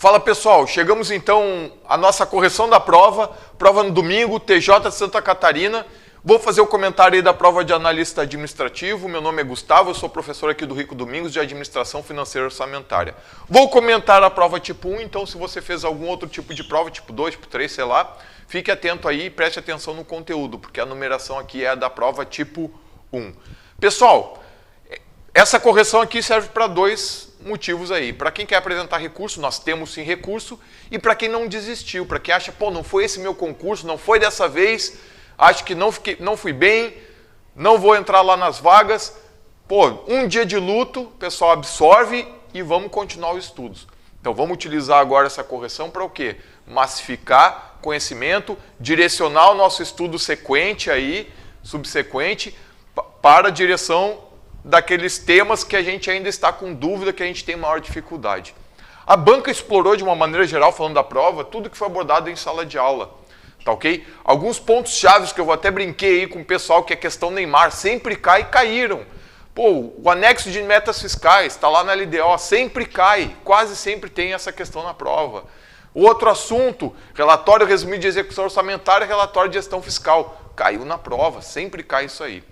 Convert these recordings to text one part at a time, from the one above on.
Fala pessoal, chegamos então à nossa correção da prova no domingo, TJ de Santa Catarina. Vou fazer o comentário aí da prova de analista administrativo. Meu nome é Gustavo, eu sou professor aqui do Rico Domingos de Administração Financeira Orçamentária. Vou comentar a prova tipo 1, então se você fez algum outro tipo de prova, tipo 2, tipo 3, sei lá, fique atento aí e preste atenção no conteúdo, porque a numeração aqui é a da prova tipo 1. Pessoal, essa correção aqui serve para dois motivos aí. Para quem quer apresentar recurso, nós temos sim recurso. E para quem não desistiu, para quem acha, pô, não foi esse meu concurso, não foi dessa vez, acho que não fui bem, não vou entrar lá nas vagas. Pô, um dia de luto, pessoal, absorve e vamos continuar os estudos. Então vamos utilizar agora essa correção para o quê? Massificar conhecimento, direcionar o nosso estudo sequente aí, subsequente, para a direção daqueles temas que a gente ainda está com dúvida, que a gente tem maior dificuldade. A banca explorou de uma maneira geral, falando da prova, tudo que foi abordado em sala de aula, tá ok? Alguns pontos chaves que eu vou até brinquei aí com o pessoal, que a questão Neymar sempre cai e caíram. Pô, o anexo de metas fiscais, está lá na LDO, sempre cai, quase sempre tem essa questão na prova. O outro assunto, relatório resumido de execução orçamentária, relatório de gestão fiscal, caiu na prova, sempre cai isso aí,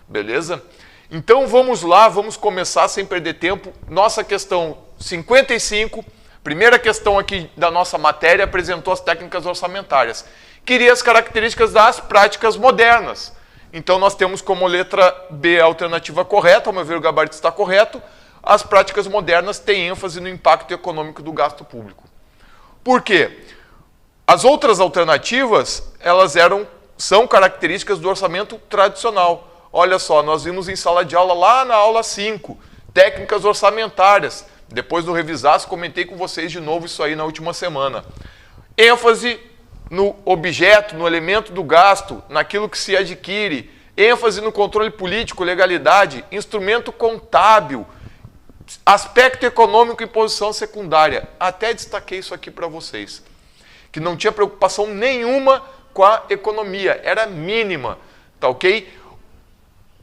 beleza? Então vamos lá, vamos começar sem perder tempo. Nossa questão 55, primeira questão aqui da nossa matéria, apresentou as técnicas orçamentárias. Queria as características das práticas modernas. Então nós temos como letra B a alternativa correta, ao meu ver o gabarito está correto. As práticas modernas têm ênfase no impacto econômico do gasto público. Por quê? As outras alternativas, são características do orçamento tradicional. Olha só, nós vimos em sala de aula lá na aula 5, técnicas orçamentárias. Depois do revisar, comentei com vocês de novo isso aí na última semana. ênfase no objeto, no elemento do gasto, naquilo que se adquire. ênfase no controle político, legalidade, instrumento contábil, aspecto econômico e posição secundária. Até destaquei isso aqui para vocês. Que não tinha preocupação nenhuma com a economia, era mínima, tá ok?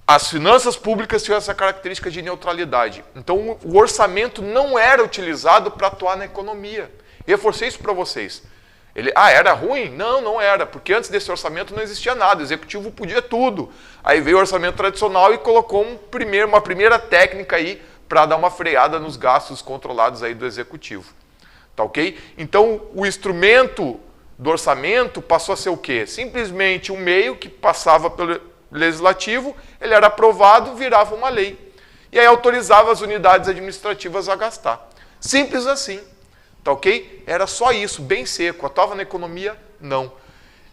As finanças públicas tinham essa característica de neutralidade. Então, o orçamento não era utilizado para atuar na economia. Reforcei isso para vocês. Era ruim? Não, não era, porque antes desse orçamento não existia nada, o executivo podia tudo. Aí veio o orçamento tradicional e colocou uma primeira técnica aí para dar uma freada nos gastos controlados aí do executivo. Tá ok? Então, o instrumento do orçamento passou a ser o quê? Simplesmente um meio que passava pelo legislativo, ele era aprovado, virava uma lei. E aí autorizava as unidades administrativas a gastar. Simples assim. Tá ok? Era só isso, bem seco. Atuava na economia? Não.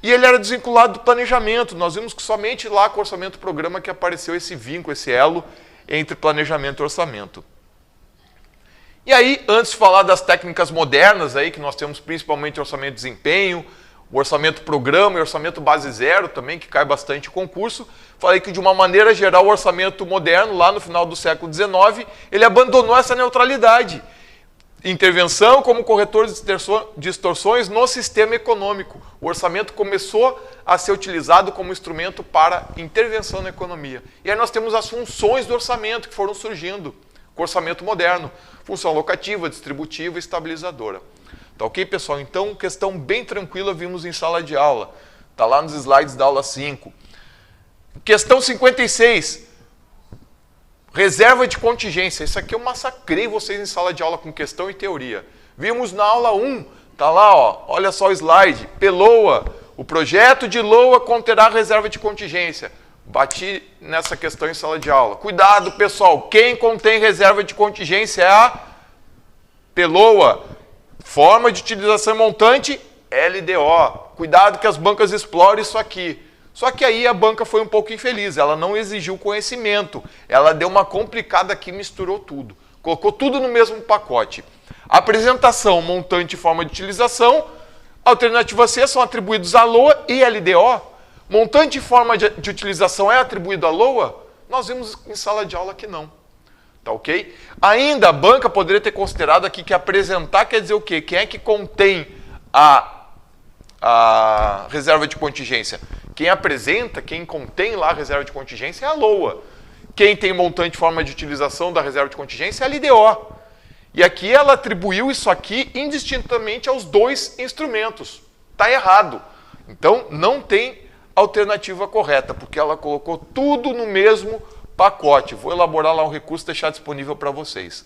E ele era desvinculado do planejamento. Nós vimos que somente lá com o orçamento-programa que apareceu esse vínculo, esse elo entre planejamento e orçamento. E aí, antes de falar das técnicas modernas, aí, que nós temos principalmente orçamento de desempenho, o orçamento-programa e orçamento base zero também, que cai bastante em concurso, falei que de uma maneira geral o orçamento moderno, lá no final do século XIX, ele abandonou essa neutralidade. Intervenção como corretor de distorções no sistema econômico. O orçamento começou a ser utilizado como instrumento para intervenção na economia. E aí nós temos as funções do orçamento que foram surgindo com o orçamento moderno. Função locativa, distributiva e estabilizadora. Tá ok, pessoal? Então, questão bem tranquila vimos em sala de aula. Tá lá nos slides da aula 5. Questão 56. Reserva de contingência. Isso aqui eu massacrei vocês em sala de aula com questão e teoria. Vimos na aula 1. Tá lá, ó. Olha só o slide. PLOA. O projeto de LOA conterá reserva de contingência. Bati nessa questão em sala de aula. Cuidado, pessoal. Quem contém reserva de contingência é a PLOA. Forma de utilização montante, LDO. Cuidado que as bancas exploram isso aqui. Só que aí a banca foi um pouco infeliz, ela não exigiu conhecimento. Ela deu uma complicada aqui, misturou tudo. Colocou tudo no mesmo pacote. Apresentação, montante e forma de utilização. Alternativa C são atribuídos a LOA e LDO. Montante e forma de utilização é atribuído a LOA? Nós vimos em sala de aula que não. Tá ok? Ainda a banca poderia ter considerado aqui que apresentar quer dizer o quê? Quem é que contém a reserva de contingência? Quem apresenta, quem contém lá a reserva de contingência é a LOA. Quem tem montante e forma de utilização da reserva de contingência é a LDO. E aqui ela atribuiu isso aqui indistintamente aos dois instrumentos. Está errado. Então, não tem alternativa correta, porque ela colocou tudo no mesmo pacote. Vou elaborar lá um recurso e deixar disponível para vocês.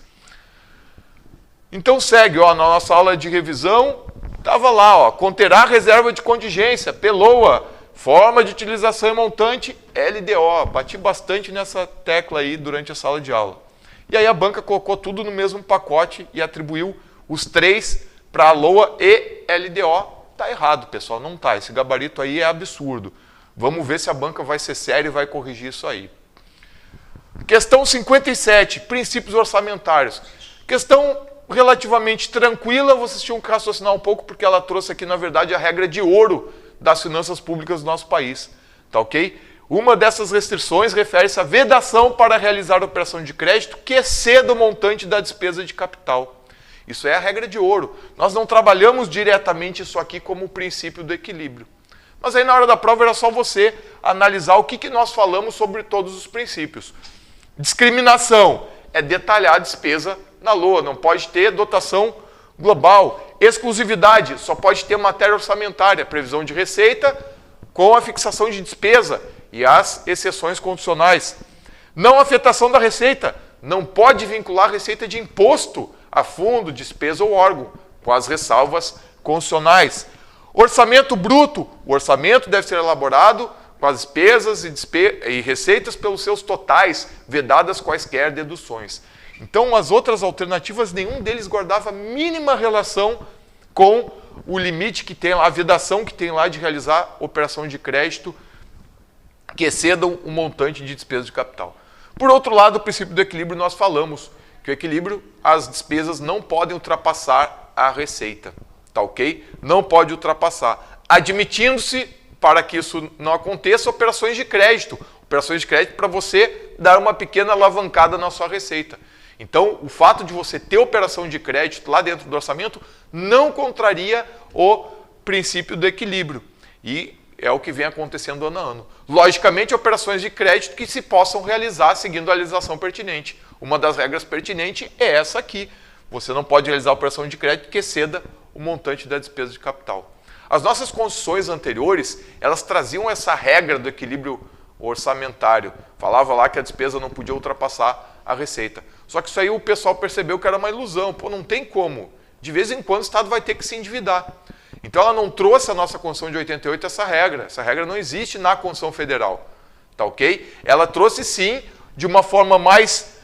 Então, segue, ó, na nossa aula de revisão, estava lá, ó, conterá reserva de contingência, PELOA, forma de utilização e montante, LDO. Bati bastante nessa tecla aí durante essa aula de aula. E aí a banca colocou tudo no mesmo pacote e atribuiu os três para a LOA e LDO. Está errado, pessoal, não está. Esse gabarito aí é absurdo. Vamos ver se a banca vai ser séria e vai corrigir isso aí. Questão 57, princípios orçamentários. Questão relativamente tranquila, vocês tinham que raciocinar um pouco, porque ela trouxe aqui, na verdade, a regra de ouro das finanças públicas do nosso país. Tá ok? Uma dessas restrições refere-se à vedação para realizar operação de crédito que exceda o montante da despesa de capital. Isso é a regra de ouro. Nós não trabalhamos diretamente isso aqui como o princípio do equilíbrio. Mas aí na hora da prova era só você analisar o que nós falamos sobre todos os princípios. Discriminação é detalhar a despesa na LOA, não pode ter dotação global. Exclusividade, só pode ter matéria orçamentária, previsão de receita com a fixação de despesa e as exceções condicionais. Não afetação da receita, não pode vincular receita de imposto a fundo, despesa ou órgão, com as ressalvas condicionais. Orçamento bruto, o orçamento deve ser elaborado com as despesas e receitas pelos seus totais, vedadas quaisquer deduções. Então, as outras alternativas, nenhum deles guardava a mínima relação com o limite que tem lá, a vedação que tem lá de realizar operação de crédito que excedam o montante de despesa de capital. Por outro lado, o princípio do equilíbrio, nós falamos que o equilíbrio, as despesas não podem ultrapassar a receita, tá ok? Não pode ultrapassar. Admitindo-se, para que isso não aconteça, operações de crédito. Operações de crédito para você dar uma pequena alavancada na sua receita. Então, o fato de você ter operação de crédito lá dentro do orçamento não contraria o princípio do equilíbrio. E é o que vem acontecendo ano a ano. Logicamente, operações de crédito que se possam realizar seguindo a legislação pertinente. Uma das regras pertinentes é essa aqui. Você não pode realizar operação de crédito que exceda o montante da despesa de capital. As nossas constituições anteriores, elas traziam essa regra do equilíbrio orçamentário. Falava lá que a despesa não podia ultrapassar a receita. Só que isso aí o pessoal percebeu que era uma ilusão. Pô, não tem como. De vez em quando o Estado vai ter que se endividar. Então ela não trouxe a nossa Constituição de 88 essa regra. Essa regra não existe na Constituição Federal. Tá ok? Ela trouxe sim, de uma forma mais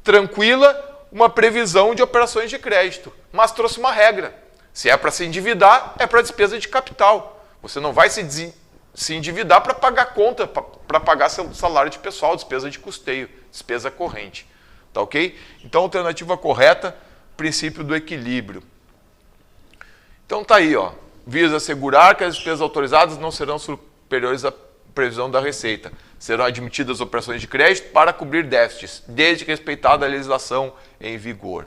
tranquila, uma previsão de operações de crédito. Mas trouxe uma regra. Se é para se endividar, é para despesa de capital. Você não vai se endividar para pagar conta, para pagar seu salário de pessoal, despesa de custeio, despesa corrente. Tá ok? Então, alternativa correta, princípio do equilíbrio. Então tá aí, ó. Visa assegurar que as despesas autorizadas não serão superiores à previsão da receita. Serão admitidas operações de crédito para cobrir déficits, desde que respeitada a legislação em vigor.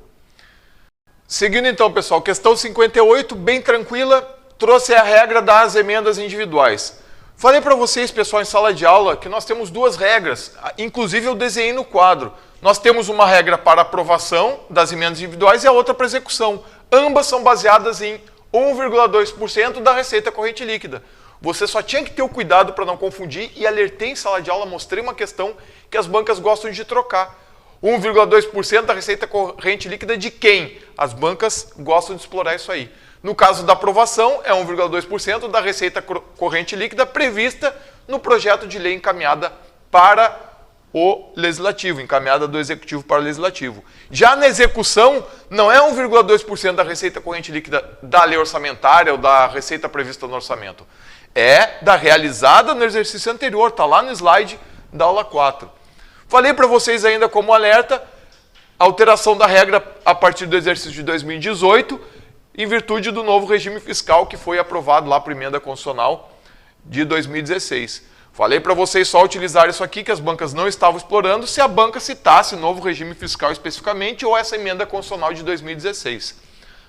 Seguindo então, pessoal, questão 58, bem tranquila, trouxe a regra das emendas individuais. Falei para vocês, pessoal, em sala de aula, que nós temos duas regras, inclusive eu desenhei no quadro. Nós temos uma regra para aprovação das emendas individuais e a outra para execução. Ambas são baseadas em 1,2% da receita corrente líquida. Você só tinha que ter o cuidado para não confundir e alertei em sala de aula, mostrei uma questão que as bancas gostam de trocar. 1,2% da receita corrente líquida de quem? As bancas gostam de explorar isso aí. No caso da aprovação, é 1,2% da receita corrente líquida prevista no projeto de lei encaminhada para o Legislativo, encaminhada do Executivo para o Legislativo. Já na execução, não é 1,2% da receita corrente líquida da lei orçamentária ou da receita prevista no orçamento. É da realizada no exercício anterior, está lá no slide da aula 4. Falei para vocês ainda como alerta, alteração da regra a partir do exercício de 2018, em virtude do novo regime fiscal que foi aprovado lá por emenda constitucional de 2016. Falei para vocês só utilizar isso aqui, que as bancas não estavam explorando, se a banca citasse o novo regime fiscal especificamente ou essa emenda constitucional de 2016.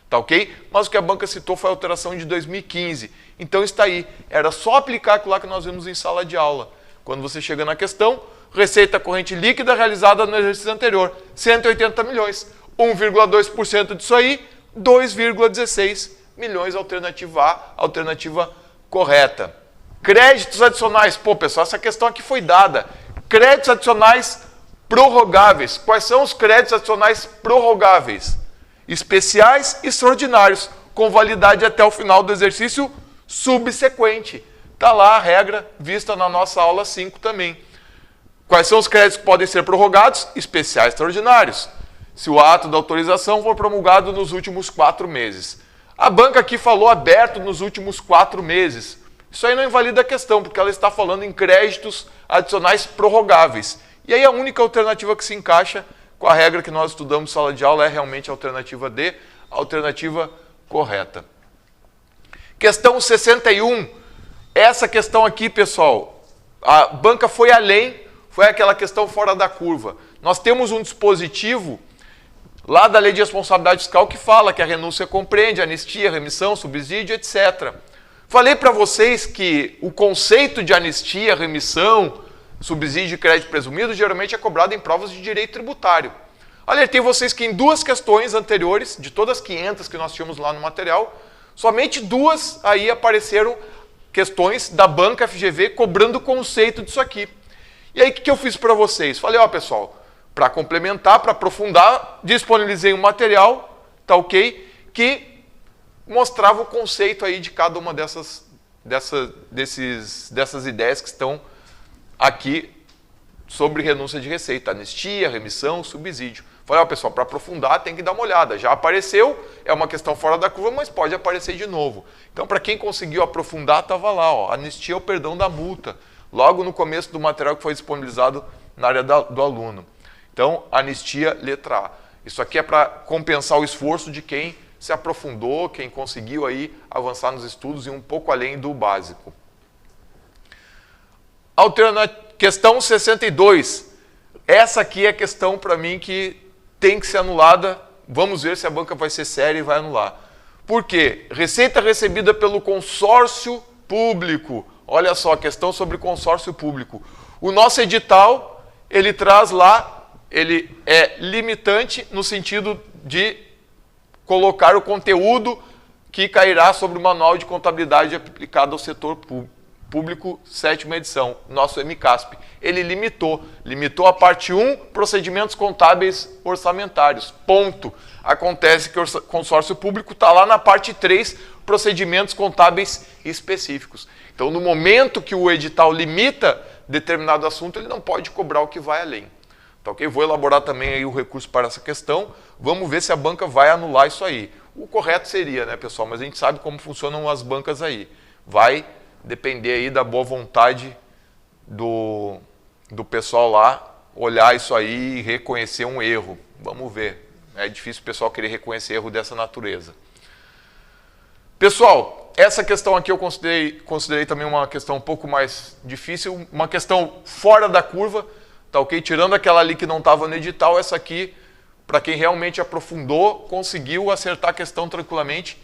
Tá ok? Mas o que a banca citou foi a alteração de 2015. Então está aí. Era só aplicar aquilo lá que nós vimos em sala de aula. Quando você chega na questão, receita corrente líquida realizada no exercício anterior, 180 milhões. 1,2% disso aí, 2,16 milhões, alternativa A, alternativa correta. Créditos adicionais. Pô, pessoal, essa questão aqui foi dada. Créditos adicionais prorrogáveis. Quais são os créditos adicionais prorrogáveis? Especiais e extraordinários, com validade até o final do exercício subsequente. Está lá a regra vista na nossa aula 5 também. Quais são os créditos que podem ser prorrogados? Especiais e extraordinários. Se o ato da autorização for promulgado nos últimos 4 meses. A banca aqui falou aberto nos últimos 4 meses. Isso aí não invalida a questão, porque ela está falando em créditos adicionais prorrogáveis. E aí a única alternativa que se encaixa com a regra que nós estudamos em sala de aula é realmente a alternativa D, a alternativa correta. Questão 61. Essa questão aqui, pessoal, a banca foi além, foi aquela questão fora da curva. Nós temos um dispositivo lá da Lei de Responsabilidade Fiscal que fala que a renúncia compreende anistia, remissão, subsídio, etc. Falei para vocês que o conceito de anistia, remissão, subsídio e crédito presumido geralmente é cobrado em provas de direito tributário. Alertei vocês que em 2 questões anteriores, de todas as 500 que nós tínhamos lá no material, somente 2 aí apareceram questões da banca FGV cobrando o conceito disso aqui. E aí o que eu fiz para vocês? Falei, ó pessoal, para complementar, para aprofundar, disponibilizei um material, tá ok? Que mostrava o conceito aí de cada uma dessas ideias que estão aqui sobre renúncia de receita, anistia, remissão, subsídio. Falei, ó pessoal, para aprofundar tem que dar uma olhada. Já apareceu, é uma questão fora da curva, mas pode aparecer de novo. Então, para quem conseguiu aprofundar, estava lá, ó, anistia é o perdão da multa, logo no começo do material que foi disponibilizado na área do aluno. Então, anistia, letra A. Isso aqui é para compensar o esforço de quem se aprofundou, quem conseguiu aí avançar nos estudos e um pouco além do básico. Questão 62. Essa aqui é a questão para mim que tem que ser anulada. Vamos ver se a banca vai ser séria e vai anular. Por quê? Receita recebida pelo consórcio público. Olha só, a questão sobre consórcio público. O nosso edital, ele traz lá, ele é limitante no sentido de colocar o conteúdo que cairá sobre o Manual de Contabilidade aplicado ao setor público, 7ª edição, nosso MCASP. Ele limitou a parte 1, procedimentos contábeis orçamentários, ponto. Acontece que o consórcio público está lá na parte 3, procedimentos contábeis específicos. Então, no momento que o edital limita determinado assunto, ele não pode cobrar o que vai além. Tá ok? Vou elaborar também aí o recurso para essa questão. Vamos ver se a banca vai anular isso aí. O correto seria, né, pessoal? Mas a gente sabe como funcionam as bancas aí. Vai depender aí da boa vontade do pessoal lá olhar isso aí e reconhecer um erro. Vamos ver. É difícil o pessoal querer reconhecer erro dessa natureza. Pessoal, essa questão aqui eu considerei também uma questão um pouco mais difícil, uma questão fora da curva, tá ok? Tirando aquela ali que não estava no edital, essa aqui, para quem realmente aprofundou, conseguiu acertar a questão tranquilamente.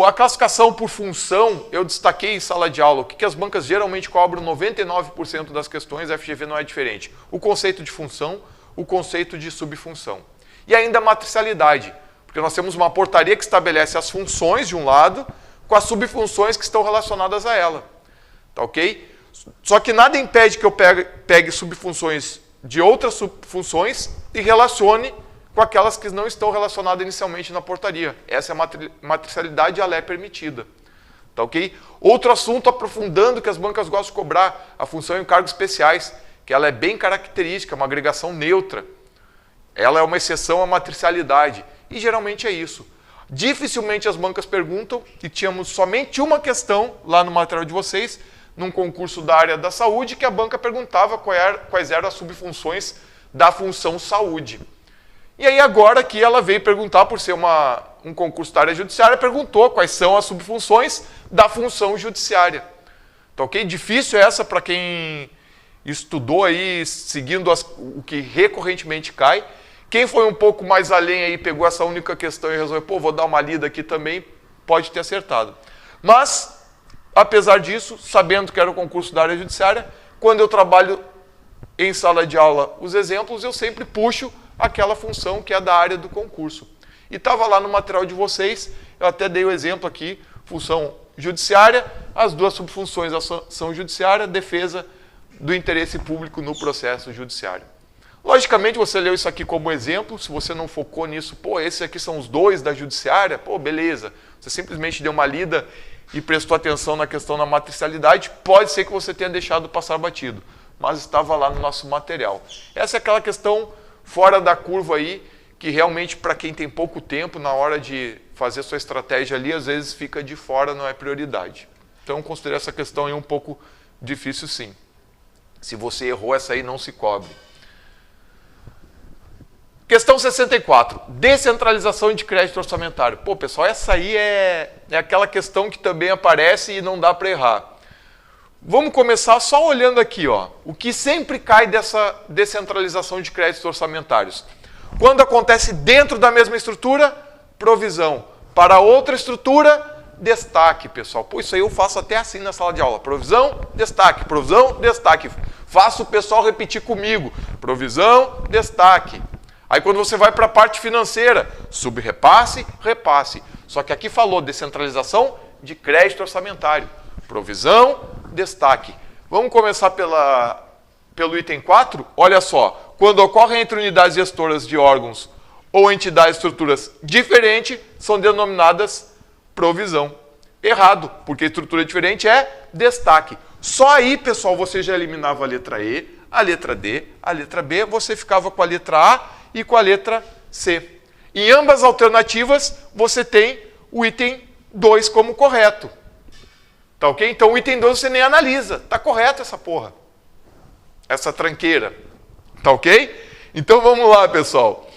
A classificação por função, eu destaquei em sala de aula, o que as bancas geralmente cobram 99% das questões, a FGV não é diferente. O conceito de função, o conceito de subfunção. E ainda a matricialidade, porque nós temos uma portaria que estabelece as funções de um lado com as subfunções que estão relacionadas a ela. Tá ok? Só que nada impede que eu pegue subfunções de outras subfunções e relacione com aquelas que não estão relacionadas inicialmente na portaria. Essa é a matricialidade, ela é permitida. Tá ok? Outro assunto, aprofundando, que as bancas gostam de cobrar, a função em encargos especiais, que ela é bem característica, uma agregação neutra. Ela é uma exceção à matricialidade. E geralmente é isso. Dificilmente as bancas perguntam, e tínhamos somente uma questão lá no material de vocês, num concurso da área da saúde, que a banca perguntava quais eram as subfunções da função saúde. E aí agora que ela veio perguntar, por ser um concurso da área judiciária, perguntou quais são as subfunções da função judiciária. Tá ok? Difícil essa para quem estudou aí, seguindo o que recorrentemente cai. Quem foi um pouco mais além aí, pegou essa única questão e resolveu, pô, vou dar uma lida aqui também, pode ter acertado. Mas, apesar disso, sabendo que era o concurso da área judiciária, quando eu trabalho em sala de aula os exemplos, eu sempre puxo aquela função que é da área do concurso. E estava lá no material de vocês, eu até dei o exemplo aqui, função judiciária, as duas subfunções, ação judiciária, defesa do interesse público no processo judiciário. Logicamente, você leu isso aqui como exemplo, se você não focou nisso, pô, esses aqui são os dois da judiciária, pô, beleza. Você simplesmente deu uma lida e prestou atenção na questão da matricialidade, pode ser que você tenha deixado passar batido, mas estava lá no nosso material. Essa é aquela questão fora da curva aí, que realmente para quem tem pouco tempo, na hora de fazer sua estratégia ali, às vezes fica de fora, não é prioridade. Então, eu considero essa questão aí um pouco difícil sim. Se você errou, essa aí não se cobre. Questão 64, descentralização de crédito orçamentário. Pô, pessoal, essa aí é aquela questão que também aparece e não dá para errar. Vamos começar só olhando aqui, ó, o que sempre cai dessa descentralização de créditos orçamentários. Quando acontece dentro da mesma estrutura, provisão. Para outra estrutura, destaque, pessoal. Pô, isso aí eu faço até assim na sala de aula. Provisão, destaque. Provisão, destaque. Faço o pessoal repetir comigo. Provisão, destaque. Aí quando você vai para a parte financeira, subrepasse, repasse. Só que aqui falou descentralização de crédito orçamentário. Provisão, destaque. Vamos começar pelo item 4? Olha só, quando ocorrem entre unidades gestoras de órgãos ou entidades estruturas diferentes, são denominadas provisão. Errado, porque estrutura diferente é destaque. Só aí, pessoal, você já eliminava a letra E, a letra D, a letra B, você ficava com a letra A e com a letra C. Em ambas as alternativas, você tem o item 2 como correto. Tá ok? Então o item 2 você nem analisa. Tá correto essa porra. Essa tranqueira. Tá ok? Então vamos lá, pessoal.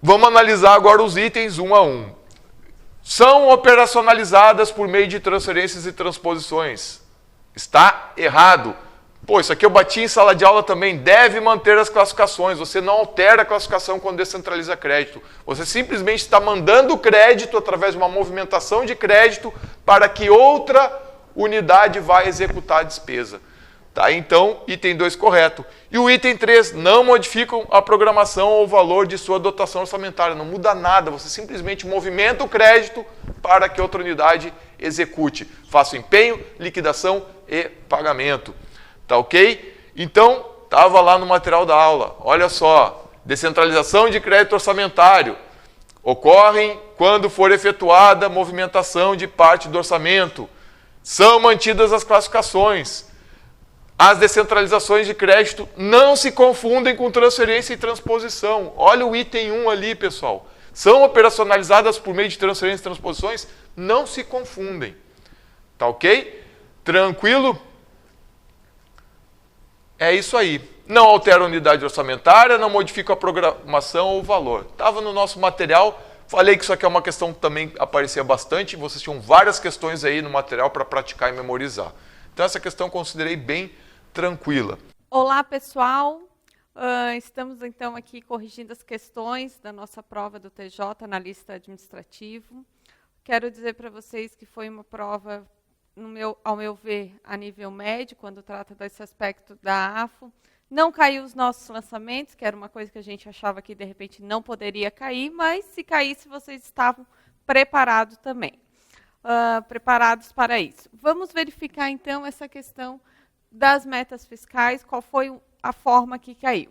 Vamos analisar agora os itens um a um. São operacionalizadas por meio de transferências e transposições. Está errado. Pô, isso aqui eu bati em sala de aula também. Deve manter as classificações. Você não altera a classificação quando descentraliza crédito. Você simplesmente está mandando crédito através de uma movimentação de crédito para que outra unidade vá executar a despesa. Tá? Então, item 2 correto. E o item 3, não modificam a programação ou o valor de sua dotação orçamentária. Não muda nada. Você simplesmente movimenta o crédito para que outra unidade execute. Faça o empenho, liquidação e pagamento. Tá ok? Então, estava lá no material da aula. Olha só, descentralização de crédito orçamentário. Ocorrem quando for efetuada a movimentação de parte do orçamento. São mantidas as classificações. As descentralizações de crédito não se confundem com transferência e transposição. Olha o item 1 ali, pessoal. São operacionalizadas por meio de transferências e transposições, não se confundem. Tá ok? Tranquilo? É isso aí. Não altera a unidade orçamentária, não modifica a programação ou o valor. Estava no nosso material, falei que isso aqui é uma questão que também aparecia bastante, vocês tinham várias questões aí no material para praticar e memorizar. Então essa questão eu considerei bem tranquila. Olá, pessoal. Estamos então aqui corrigindo as questões da nossa prova do TJ, analista administrativo. Quero dizer para vocês que foi uma prova, ao meu ver, a nível médio, quando trata desse aspecto da AFO. Não caiu os nossos lançamentos, que era uma coisa que a gente achava que, de repente, não poderia cair, mas se caísse, vocês estavam preparados também. Preparados para isso. Vamos verificar, então, essa questão das metas fiscais, qual foi a forma que caiu.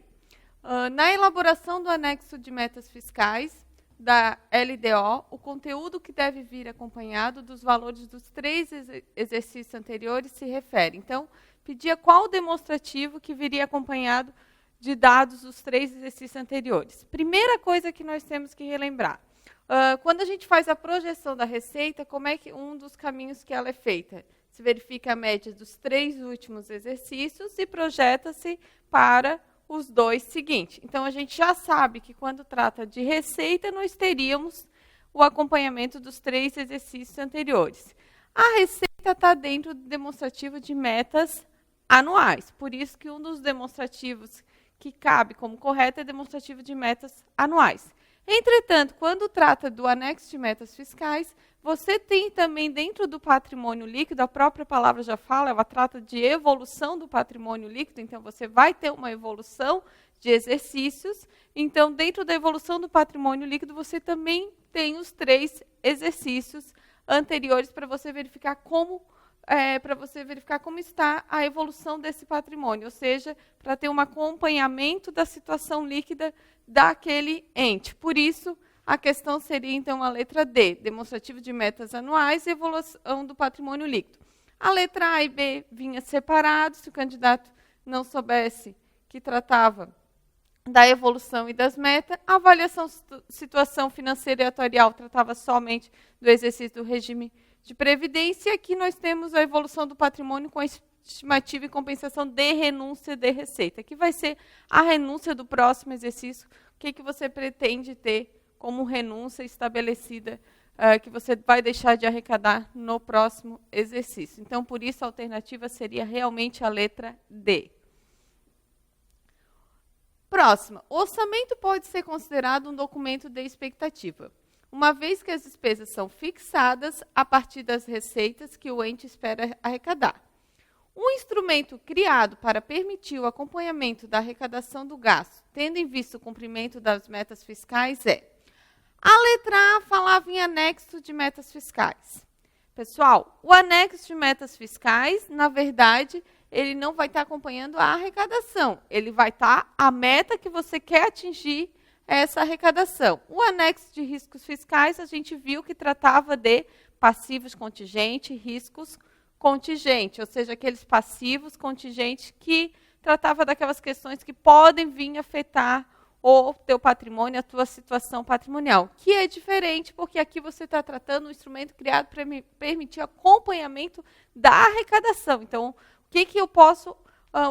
Na elaboração do anexo de metas fiscais da LDO, o conteúdo que deve vir acompanhado dos valores dos 3 exercícios anteriores se refere. Então, pedia qual demonstrativo que viria acompanhado de dados dos 3 exercícios anteriores. Primeira coisa que nós temos que relembrar. Quando a gente faz a projeção da receita, como é que um dos caminhos que ela é feita? Se verifica a média dos 3 últimos exercícios e projeta-se para os 2 seguintes. Então, a gente já sabe que quando trata de receita, nós teríamos o acompanhamento dos 3 exercícios anteriores. A receita está dentro do demonstrativo de metas anuais. Por isso que um dos demonstrativos que cabe como correto é demonstrativo de metas anuais. Entretanto, quando trata do anexo de metas fiscais, você tem também dentro do patrimônio líquido, a própria palavra já fala, ela trata de evolução do patrimônio líquido, então você vai ter uma evolução de exercícios. Então, dentro da evolução do patrimônio líquido, você também tem os 3 exercícios anteriores para você verificar como está a evolução desse patrimônio, ou seja, para ter um acompanhamento da situação líquida daquele ente. Por isso, a questão seria, então, a letra D, demonstrativo de metas anuais e evolução do patrimônio líquido. A letra A e B vinha separado, se o candidato não soubesse que tratava da evolução e das metas. A avaliação situação financeira e atuarial tratava somente do exercício do regime de previdência. E aqui nós temos a evolução do patrimônio com a estimativa e compensação de renúncia de receita, que vai ser a renúncia do próximo exercício. O que você pretende ter como renúncia estabelecida, que você vai deixar de arrecadar no próximo exercício. Então, por isso, a alternativa seria realmente a letra D. Próxima. O orçamento pode ser considerado um documento de expectativa, uma vez que as despesas são fixadas a partir das receitas que o ente espera arrecadar. Um instrumento criado para permitir o acompanhamento da arrecadação do gasto, tendo em vista o cumprimento das metas fiscais, é: a letra A falava em anexo de metas fiscais. Pessoal, o anexo de metas fiscais, na verdade, ele não vai estar acompanhando a arrecadação. Ele vai estar a meta que você quer atingir essa arrecadação. O anexo de riscos fiscais, a gente viu que tratava de passivos contingentes, riscos contingentes, ou seja, aqueles passivos contingentes que tratava daquelas questões que podem vir afetar o teu patrimônio, a tua situação patrimonial, que é diferente, porque aqui você está tratando um instrumento criado para permitir acompanhamento da arrecadação. Então, o que eu posso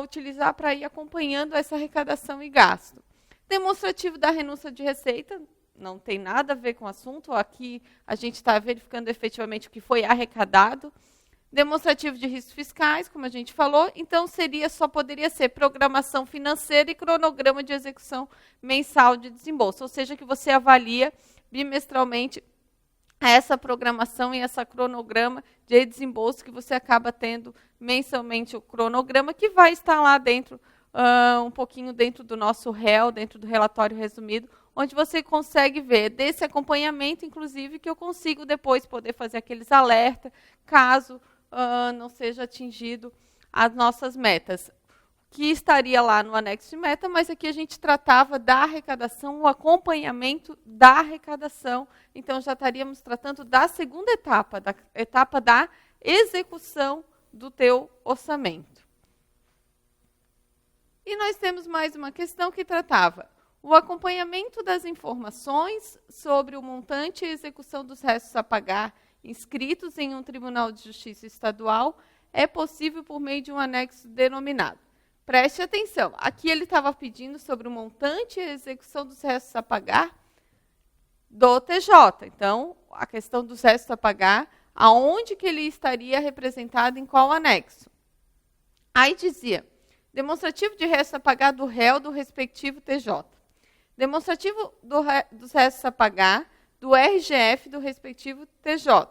utilizar para ir acompanhando essa arrecadação e gasto? Demonstrativo da renúncia de receita, não tem nada a ver com o assunto, aqui a gente está verificando efetivamente o que foi arrecadado. Demonstrativo de riscos fiscais, como a gente falou, então só poderia ser programação financeira e cronograma de execução mensal de desembolso, ou seja, que você avalia bimestralmente essa programação e essa cronograma de desembolso que você acaba tendo mensalmente o cronograma, que vai estar lá dentro, um pouquinho dentro do nosso REL, dentro do relatório resumido, onde você consegue ver desse acompanhamento, inclusive, que eu consigo depois poder fazer aqueles alertas, caso não seja atingido as nossas metas, que estaria lá no anexo de meta, mas aqui a gente tratava da arrecadação, o acompanhamento da arrecadação, então já estaríamos tratando da segunda etapa, da etapa da execução do teu orçamento. E nós temos mais uma questão que tratava o acompanhamento das informações sobre o montante e execução dos restos a pagar inscritos em um Tribunal de Justiça Estadual é possível por meio de um anexo denominado. Preste atenção, aqui ele estava pedindo sobre o montante e a execução dos restos a pagar do TJ. Então, a questão dos restos a pagar, aonde que ele estaria representado, em qual anexo? Aí dizia, demonstrativo de restos a pagar do réu do respectivo TJ. Demonstrativo dos restos a pagar do RGF do respectivo TJ.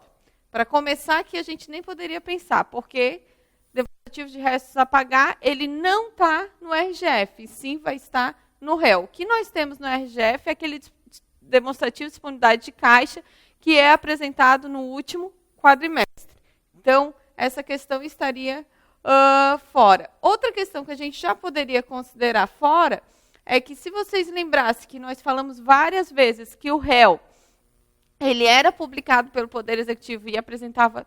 Para começar, aqui a gente nem poderia pensar, porque demonstrativo de restos a pagar, ele não está no RGF, sim vai estar no réu. O que nós temos no RGF é aquele demonstrativo de disponibilidade de caixa que é apresentado no último quadrimestre. Então, essa questão estaria fora. Outra questão que a gente já poderia considerar fora é que, se vocês lembrassem que nós falamos várias vezes que o réu ele era publicado pelo Poder Executivo e apresentava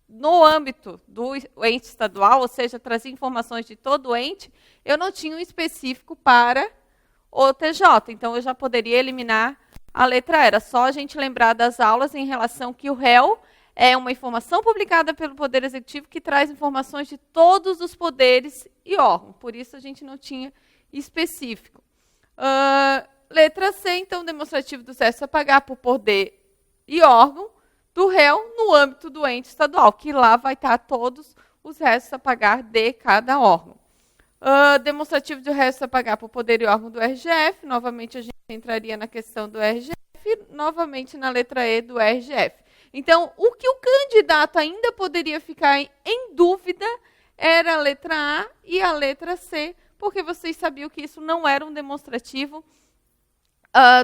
no âmbito do ente estadual, ou seja, trazia informações de todo o ente, eu não tinha um específico para o TJ. Então, eu já poderia eliminar a letra A. Era só a gente lembrar das aulas em relação que o réu é uma informação publicada pelo Poder Executivo que traz informações de todos os poderes e órgãos. Por isso, a gente não tinha específico. Letra C, então, demonstrativo dos restos a pagar por poder e órgão do réu no âmbito do ente estadual, que lá vai estar todos os restos a pagar de cada órgão. Demonstrativo de restos a pagar por poder e órgão do RGF, novamente a gente entraria na questão do RGF, novamente na letra E do RGF. Então, o que o candidato ainda poderia ficar em dúvida era a letra A e a letra C, porque vocês sabiam que isso não era um demonstrativo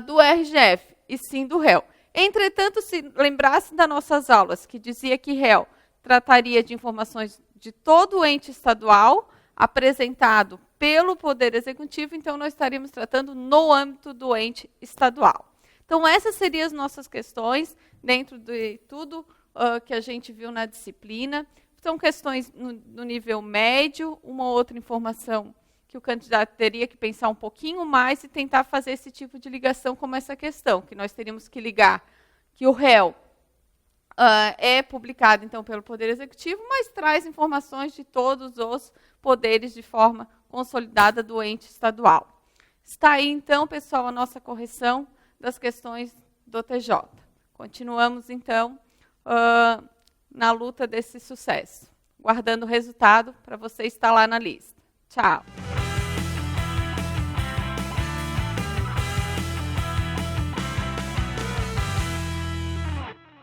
do RGF, e sim do réu. Entretanto, se lembrassem das nossas aulas, que dizia que réu trataria de informações de todo o ente estadual, apresentado pelo Poder Executivo, então nós estaríamos tratando no âmbito do ente estadual. Então, essas seriam as nossas questões, dentro de tudo que a gente viu na disciplina. São questões no nível médio, uma ou outra informação que o candidato teria que pensar um pouquinho mais e tentar fazer esse tipo de ligação como essa questão, que nós teríamos que ligar que o réu é publicado, então, pelo Poder Executivo, mas traz informações de todos os poderes de forma consolidada do ente estadual. Está aí, então, pessoal, a nossa correção das questões do TJ. Continuamos, então, na luta desse sucesso, guardando o resultado para você estar lá na lista. Tchau!